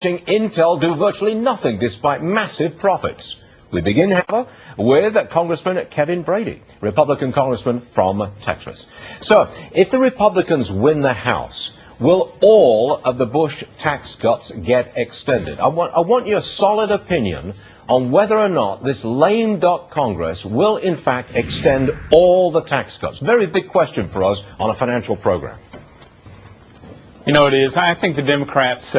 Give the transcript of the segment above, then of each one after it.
Intel do virtually nothing despite massive profits. We begin, however, with Congressman Kevin Brady, Republican congressman from Texas. So, if the Republicans win the House, will all of the Bush tax cuts get extended? I want your solid opinion on whether or not this lame duck Congress will in fact extend all the tax cuts. Very big question for us on a financial program. You know, it is. I think the Democrats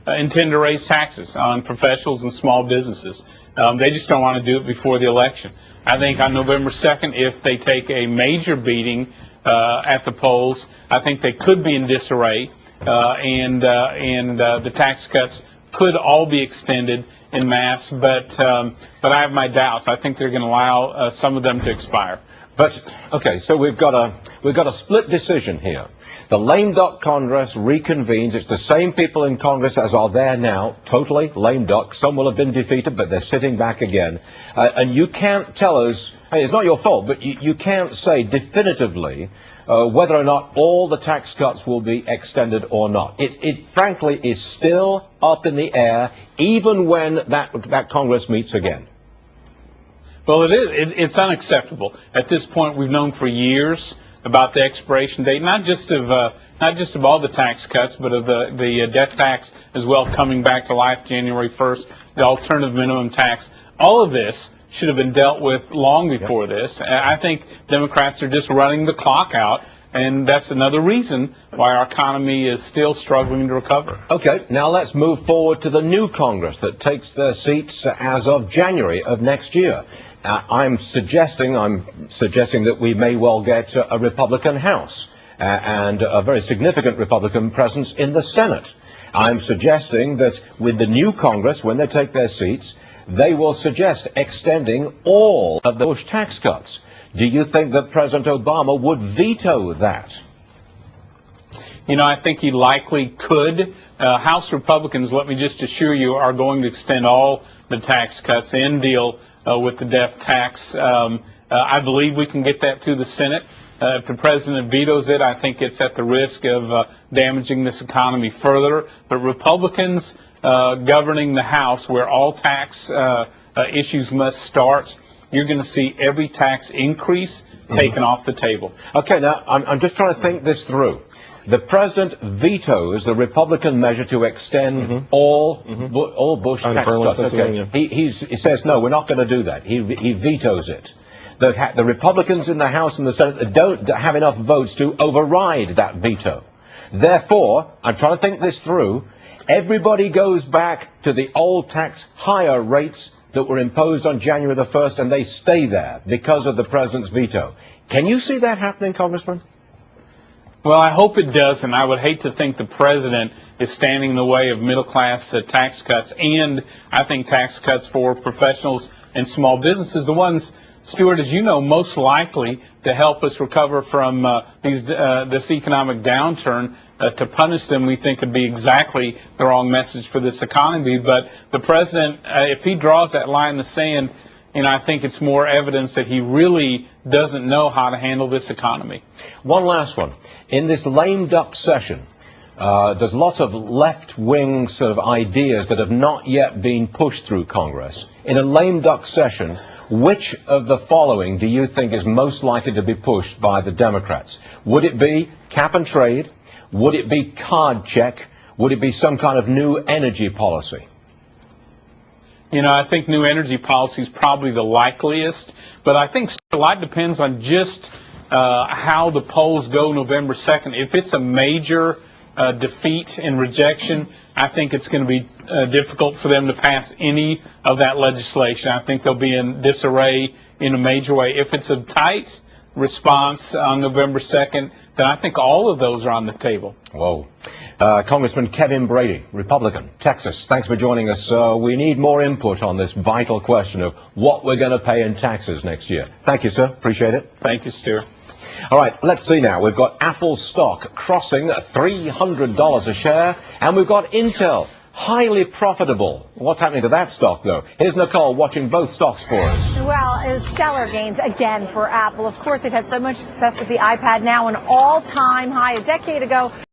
intend to raise taxes on professionals and small businesses. They just don't want to do it before the election. I think on November 2nd, if they take a major beating at the polls, I think they could be in disarray, and the tax cuts could all be extended en masse. But I have my doubts. I think they're going to allow some of them to expire. But okay, so we've got a split decision here. The lame duck Congress reconvenes. It's the same people in Congress as are there now, totally lame duck. Some will have been defeated, but they're sitting back again. And you can't tell us, hey, it's not your fault, but you can't say definitively whether or not all the tax cuts will be extended or not. It frankly is still up in the air, even when that Congress meets again. Well, it's unacceptable. At this point, we've known for years about the expiration date, not just of all the tax cuts, but of the death tax as well, coming back to life January 1st, the alternative minimum tax. All of this should have been dealt with long before this. I think Democrats are just running the clock out, and that's another reason why our economy is still struggling to recover. Okay, now let's move forward to the new Congress that takes their seats as of January of next year. I'm suggesting that we may well get a Republican House and a very significant Republican presence in the Senate. I'm suggesting that with the new Congress, when they take their seats, they will suggest extending all of the Bush tax cuts. Do you think that President Obama would veto that? You know, I think he likely could. House Republicans, let me just assure you, are going to extend all the tax cuts and deal with the death tax. I believe we can get that through the Senate. If the president vetoes it, I think it's at the risk of damaging this economy further. But Republicans governing the House, where all tax issues must start, you're going to see every tax increase taken off the table. Okay, now I'm just trying to think this through. The president vetoes the Republican measure to extend all Bush tax cuts. Okay. He says, no, we're not going to do that. He vetoes it. The Republicans in the House and the Senate don't have enough votes to override that veto. Therefore, I'm trying to think this through, everybody goes back to the old tax higher rates that were imposed on January the 1st, and they stay there because of the president's veto. Can you see that happening, Congressman? Well, I hope it does, and I would hate to think the president is standing in the way of middle-class tax cuts, and I think tax cuts for professionals and small businesses, the ones, Stuart, as you know, most likely to help us recover from this economic downturn. To punish them, we think, would be exactly the wrong message for this economy. But the president, if he draws that line in the sand, I think it's more evidence that he really doesn't know how to handle this economy. One last one. In this lame duck session, there's lots of left-wing sort of ideas that have not yet been pushed through Congress. In a lame duck session, which of the following do you think is most likely to be pushed by the Democrats? Would it be cap and trade? Would it be card check? Would it be some kind of new energy policy? You know, I think new energy policy is probably the likeliest, but I think a lot depends on just how the polls go November 2nd. If it's a major defeat and rejection, I think it's going to be difficult for them to pass any of that legislation. I think they'll be in disarray in a major way. If it's a tight response on November 2nd, then I think all of those are on the table. Whoa. Congressman Kevin Brady, Republican, Texas, thanks for joining us. We need more input on this vital question of what we're going to pay in taxes next year. Thank you, sir. Appreciate it. Thank you, Stuart. All right, let's see now. We've got Apple stock crossing $300 a share, and we've got Intel, highly profitable. What's happening to that stock, though? Here's Nicole watching both stocks for us. Well, it's stellar gains again for Apple. Of course, they've had so much success with the iPad, now an all-time high a decade ago.